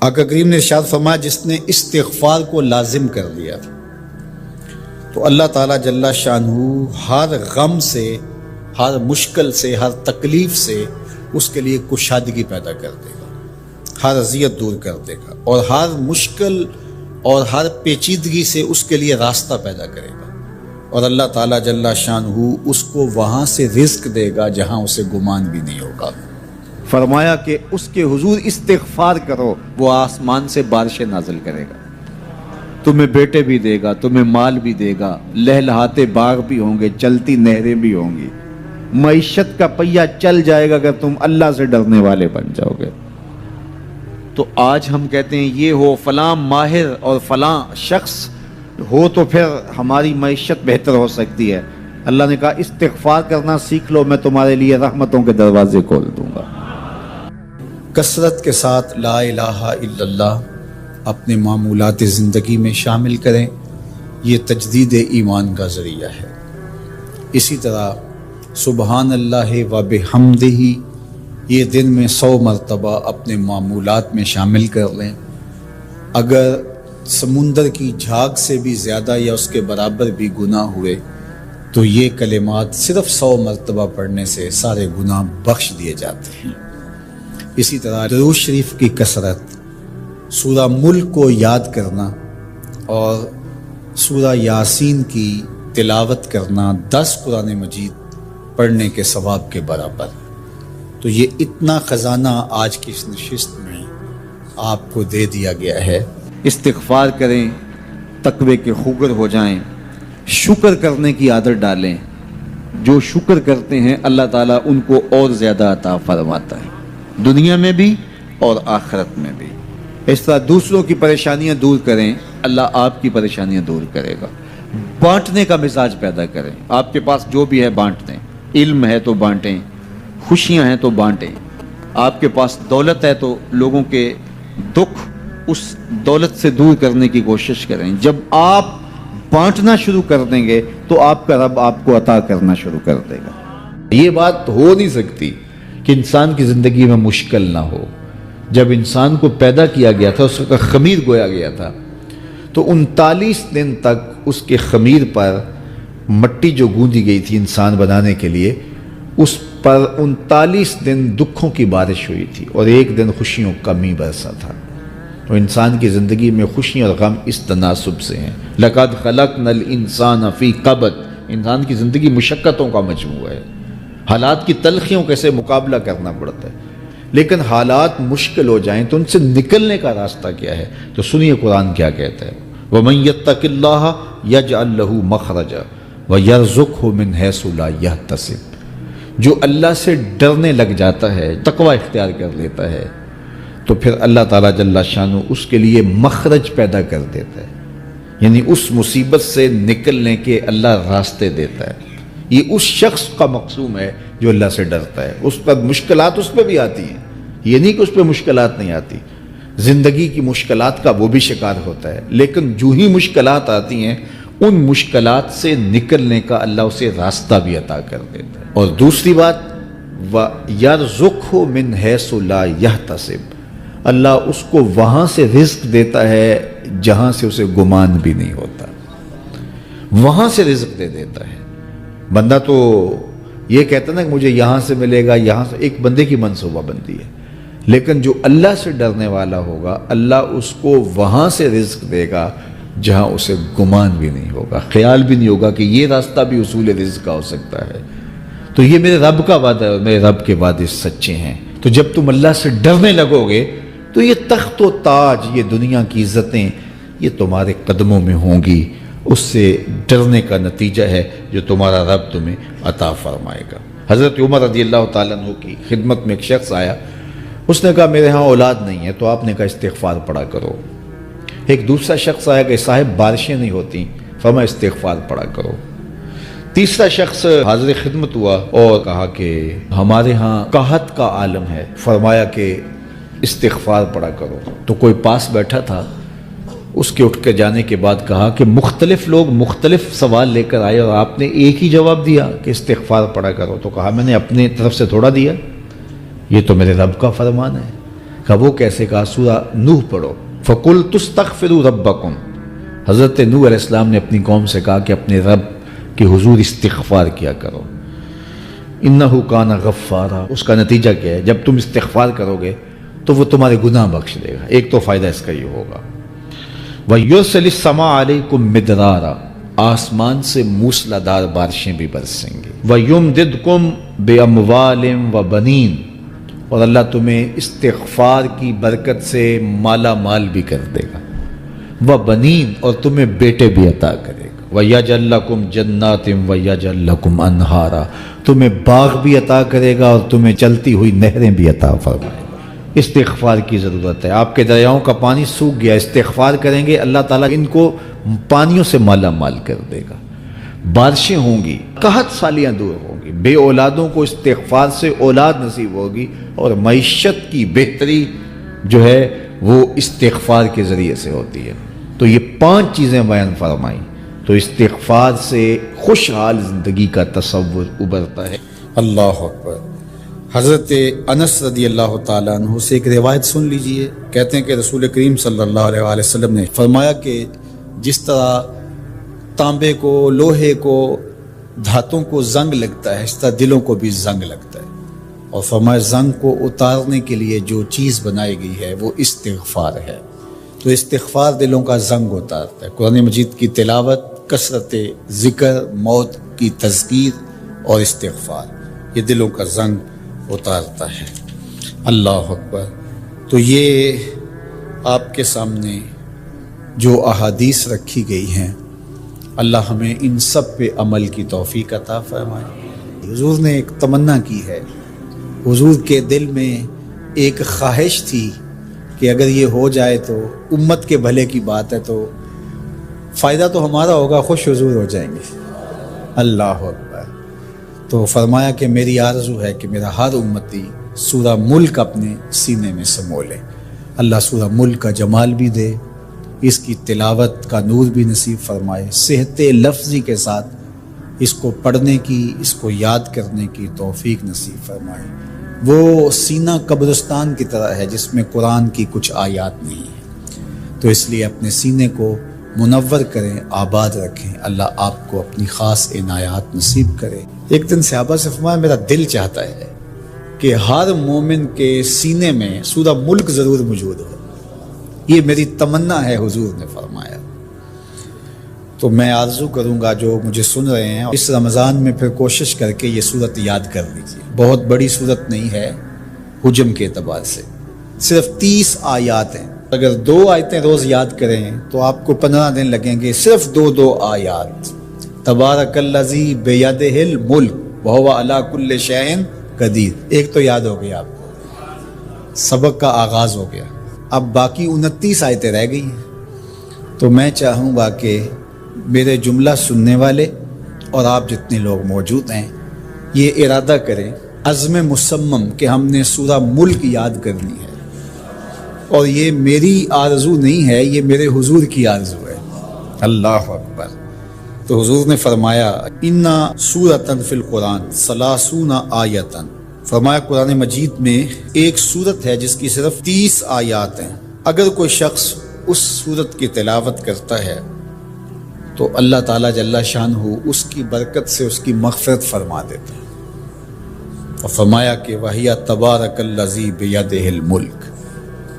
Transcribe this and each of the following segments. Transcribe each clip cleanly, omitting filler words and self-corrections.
آقا کریم نے ارشاد فرمایا جس نے استغفار کو لازم کر لیا تو اللہ تعالیٰ جل شانہ ہر غم سے، ہر مشکل سے، ہر تکلیف سے اس کے لیے کشادگی پیدا کر دے گا، ہر اذیت دور کر دے گا، اور ہر مشکل اور ہر پیچیدگی سے اس کے لیے راستہ پیدا کرے گا، اور اللہ تعالیٰ جل شانہ اس کو وہاں سے رزق دے گا جہاں اسے گمان بھی نہیں ہوگا۔ فرمایا کہ اس کے حضور استغفار کرو، وہ آسمان سے بارشیں نازل کرے گا، تمہیں بیٹے بھی دے گا، تمہیں مال بھی دے گا، لہلہاتے باغ بھی ہوں گے، چلتی نہریں بھی ہوں گی، معیشت کا پہیہ چل جائے گا اگر تم اللہ سے ڈرنے والے بن جاؤ گے۔ تو آج ہم کہتے ہیں یہ ہو فلاں ماہر اور فلاں شخص ہو تو پھر ہماری معیشت بہتر ہو سکتی ہے۔ اللہ نے کہا استغفار کرنا سیکھ لو، میں تمہارے لیے رحمتوں کے دروازے کھول دوں گا۔ کثرت کے ساتھ لا الہ الا اللہ اپنے معمولات زندگی میں شامل کریں، یہ تجدید ایمان کا ذریعہ ہے۔ اسی طرح سبحان اللہ و بحمدہ یہ دن میں 100 مرتبہ اپنے معمولات میں شامل کر لیں۔ اگر سمندر کی جھاگ سے بھی زیادہ یا اس کے برابر بھی گناہ ہوئے تو یہ کلمات صرف 100 مرتبہ پڑھنے سے سارے گناہ بخش دیے جاتے ہیں۔ اسی طرح درود شریف کی کثرت، سورہ ملک کو یاد کرنا اور سورہ یاسین کی تلاوت کرنا 10 قرآن مجید پڑھنے کے ثواب کے برابر۔ تو یہ اتنا خزانہ آج کی اس نشست میں آپ کو دے دیا گیا ہے۔ استغفار کریں، تقوی کے خوگر ہو جائیں، شکر کرنے کی عادت ڈالیں۔ جو شکر کرتے ہیں اللہ تعالیٰ ان کو اور زیادہ عطا فرماتا ہے، دنیا میں بھی اور آخرت میں بھی۔ اس طرح دوسروں کی پریشانیاں دور کریں، اللہ آپ کی پریشانیاں دور کرے گا۔ بانٹنے کا مزاج پیدا کریں، آپ کے پاس جو بھی ہے بانٹ دیں، علم ہے تو بانٹیں، خوشیاں ہیں تو بانٹیں، آپ کے پاس دولت ہے تو لوگوں کے دکھ اس دولت سے دور کرنے کی کوشش کریں۔ جب آپ بانٹنا شروع کر دیں گے تو آپ کا رب آپ کو عطا کرنا شروع کر دے گا۔ یہ بات ہو نہیں سکتی کہ انسان کی زندگی میں مشکل نہ ہو۔ جب انسان کو پیدا کیا گیا تھا، اس کا خمیر گویا گیا تھا، تو 39 دن تک اس کے خمیر پر مٹی جو گوندی گئی تھی انسان بنانے کے لیے، اس پر 39 دن دکھوں کی بارش ہوئی تھی اور 1 دن خوشیوں کا می برسا تھا۔ تو انسان کی زندگی میں خوشیاں اور غم اس تناسب سے ہیں۔ لَقَدْ خَلَقْنَا الْإِنسَانَ فِي قَبْضٍ، انسان کی زندگی مشقتوں کا مجموعہ ہے، حالات کی تلخیوں کے سے مقابلہ کرنا پڑتا ہے، لیکن حالات مشکل ہو جائیں تو ان سے نکلنے کا راستہ کیا ہے؟ تو سنیے قرآن کیا کہتا ہے، وَمَن يَتَّقِ اللَّهَ يَجْعَل لَّهُ مَخْرَجًا وَيَرْزُقْهُ مِنْ حَيْثُ لَا يَحْتَسِبُ۔ جو اللہ سے ڈرنے لگ جاتا ہے، تقوی اختیار کر لیتا ہے، تو پھر اللہ تعالیٰ جل شانہ اس کے لیے مخرج پیدا کر دیتا ہے، یعنی اس مصیبت سے نکلنے کے اللہ راستے دیتا ہے۔ یہ اس شخص کا مقصوم ہے جو اللہ سے ڈرتا ہے۔ اس پر مشکلات اس پہ بھی آتی ہیں، یہ نہیں کہ اس پہ مشکلات نہیں آتی، زندگی کی مشکلات کا وہ بھی شکار ہوتا ہے، لیکن جو ہی مشکلات آتی ہیں ان مشکلات سے نکلنے کا اللہ اسے راستہ بھی عطا کر دیتا ہے۔ اور دوسری بات، وَيَرْزُقْهُ مِنْ حَيْثُ لَا يَحْتَسِبُ، اللہ اس کو وہاں سے رزق دیتا ہے جہاں سے اسے گمان بھی نہیں ہوتا، وہاں سے رزق دے دیتا ہے۔ بندہ تو یہ کہتا نا کہ مجھے یہاں سے ملے گا، یہاں سے، ایک بندے کی منصوبہ بندی ہے، لیکن جو اللہ سے ڈرنے والا ہوگا اللہ اس کو وہاں سے رزق دے گا جہاں اسے گمان بھی نہیں ہوگا، خیال بھی نہیں ہوگا کہ یہ راستہ بھی حصول رزق کا ہو سکتا ہے۔ تو یہ میرے رب کا وعدہ ہے اور میرے رب کے وعدے سچے ہیں۔ تو جب تم اللہ سے ڈرنے لگو گے تو یہ تخت و تاج، یہ دنیا کی عزتیں، یہ تمہارے قدموں میں ہوں گی۔ اس سے ڈرنے کا نتیجہ ہے جو تمہارا رب تمہیں عطا فرمائے گا۔ حضرت عمر رضی اللہ تعالیٰ عنہ کی خدمت میں ایک شخص آیا، اس نے کہا میرے ہاں اولاد نہیں ہے، تو آپ نے کہا استغفار پڑھا کرو۔ ایک دوسرا شخص آیا کہ صاحب بارشیں نہیں ہوتی، فرمایا استغفار پڑھا کرو۔ تیسرا شخص حاضر خدمت ہوا اور کہا کہ ہمارے ہاں قحط کا عالم ہے، فرمایا کہ استغفار پڑھا کرو۔ تو کوئی پاس بیٹھا تھا، اس کے اٹھ کے جانے کے بعد کہا کہ مختلف لوگ مختلف سوال لے کر آئے اور آپ نے ایک ہی جواب دیا کہ استغفار پڑھا کرو۔ تو کہا میں نے اپنے طرف سے تھوڑا دیا، یہ تو میرے رب کا فرمان ہے۔ کہا وہ کیسے؟ کہا سورہ نوح پڑھو، فَقُلْتُ اسْتَغْفِرُوا رَبَّكُمْ۔ حضرت نوح علیہ السلام نے اپنی قوم سے کہا کہ اپنے رب کے حضور استغفار کیا کرو، انہو کان غفارا۔ اس کا نتیجہ کیا ہے؟ جب تم استغفار کرو گے تو وہ تمہارے گناہ بخش دے گا۔ ایک تو فائدہ اس کا یہ ہوگا، وَيُرْسِلِ السَّمَاءَ عَلَيْكُمْ مِدْرَارًا، آسمان سے موسلادھار بارشیں بھی برسیں گی، وَيُمْدِدْكُمْ بِأَمْوَالٍ وَبَنِينَ، اور اللہ تمہیں استغفار کی برکت سے مالا مال بھی کر دے گا، وَبَنِينَ، اور تمہیں بیٹے بھی عطا کرے گا، وَيَجْعَلْ لَكُمْ جَنَّاتٍ وَيَجْعَلْ لَكُمْ أَنْهَارًا، تمہیں باغ بھی عطا کرے گا اور تمہیں چلتی ہوئی نہریں بھی عطا فرمائے گا۔ استغفار کی ضرورت ہے۔ آپ کے دریاؤں کا پانی سوکھ گیا، استغفار کریں گے اللہ تعالیٰ ان کو پانیوں سے مالا مال کر دے گا، بارشیں ہوں گی، قحط سالیاں دور ہوں گی، بے اولادوں کو استغفار سے اولاد نصیب ہوگی، اور معیشت کی بہتری جو ہے وہ استغفار کے ذریعے سے ہوتی ہے۔ تو یہ 5 چیزیں بیان فرمائیں، تو استغفار سے خوشحال زندگی کا تصور ابھرتا ہے۔ اللہ اکبر۔ حضرت انس رضی اللہ تعالیٰ عنہ سے ایک روایت سن لیجئے۔ کہتے ہیں کہ رسول کریم صلی اللہ علیہ وآلہ وسلم نے فرمایا کہ جس طرح تانبے کو، لوہے کو، دھاتوں کو زنگ لگتا ہے، اس طرح دلوں کو بھی زنگ لگتا ہے، اور فرمایا زنگ کو اتارنے کے لیے جو چیز بنائی گئی ہے وہ استغفار ہے۔ تو استغفار دلوں کا زنگ اتارتا ہے۔ قرآن مجید کی تلاوت، کثرت ذکر، موت کی تذکیر اور استغفار، یہ دلوں کا زنگ اتارتا ہے۔ اللہ اکبر۔ تو یہ آپ کے سامنے جو احادیث رکھی گئی ہیں، اللہ ہمیں ان سب پہ عمل کی توفیق عطا فرمائے۔ حضور نے ایک تمنا کی ہے، حضور کے دل میں ایک خواہش تھی کہ اگر یہ ہو جائے تو امت کے بھلے کی بات ہے، تو فائدہ تو ہمارا ہوگا، خوش حضور ہو جائیں گے۔ اللہ اکبر۔ تو فرمایا کہ میری آرزو ہے کہ میرا ہر امتی سورہ ملک اپنے سینے میں سمو لے۔ اللہ سورہ ملک کا جمال بھی دے، اس کی تلاوت کا نور بھی نصیب فرمائے، صحت لفظی کے ساتھ اس کو پڑھنے کی، اس کو یاد کرنے کی توفیق نصیب فرمائے۔ وہ سینہ قبرستان کی طرح ہے جس میں قرآن کی کچھ آیات نہیں ہیں، تو اس لیے اپنے سینے کو منور کریں، آباد رکھیں۔ اللہ آپ کو اپنی خاص عنایات نصیب کرے۔ ایک دن صحابہ سے فرمایا میرا دل چاہتا ہے کہ ہر مومن کے سینے میں سورہ ملک ضرور موجود ہو، یہ میری تمنا ہے، حضور نے فرمایا۔ تو میں آرزو کروں گا جو مجھے سن رہے ہیں، اس رمضان میں پھر کوشش کر کے یہ صورت یاد کر لیجیے۔ بہت بڑی صورت نہیں ہے حجم کے اعتبار سے، صرف 30 آیات ہیں۔ اگر 2 آیتیں روز یاد کریں تو آپ کو 15 دن لگیں گے، صرف 2 آیات۔ تبارک الذی بیدہ الملک وہو علی کل شیء قدیر، ایک تو یاد ہو گیا آپ کو، سبق کا آغاز ہو گیا۔ اب باقی 29 آیتیں رہ گئی ہیں۔ تو میں چاہوں گا کہ میرے جملہ سننے والے اور آپ جتنے لوگ موجود ہیں یہ ارادہ کریں، عزم مصمم، کہ ہم نے سورہ ملک یاد کرنی ہے، اور یہ میری آرزو نہیں ہے، یہ میرے حضور کی آرزو ہے۔ اللہ اکبر۔ تو حضور نے فرمایا اِنَّ سورۃ فی القرآن 30 آیۃ، فرمایا قرآن مجید میں ایک سورت ہے جس کی صرف 30 آیات ہیں۔ اگر کوئی شخص اس سورت کی تلاوت کرتا ہے تو اللہ تعالیٰ جل شانہ اس کی برکت سے اس کی مغفرت فرما دیتا ہے۔ اور فرمایا کہ وَهِيَ تَبَارَكَ الَّذِي بِيَدِهِ الْمُلْكُ،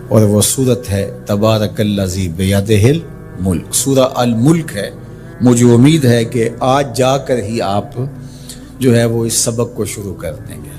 اور وہ سورت ہے تبارک الذی بیدہ الملک، سورہ الملک ہے۔ مجھے امید ہے کہ آج جا کر ہی آپ جو ہے وہ اس سبق کو شروع کر دیں گے۔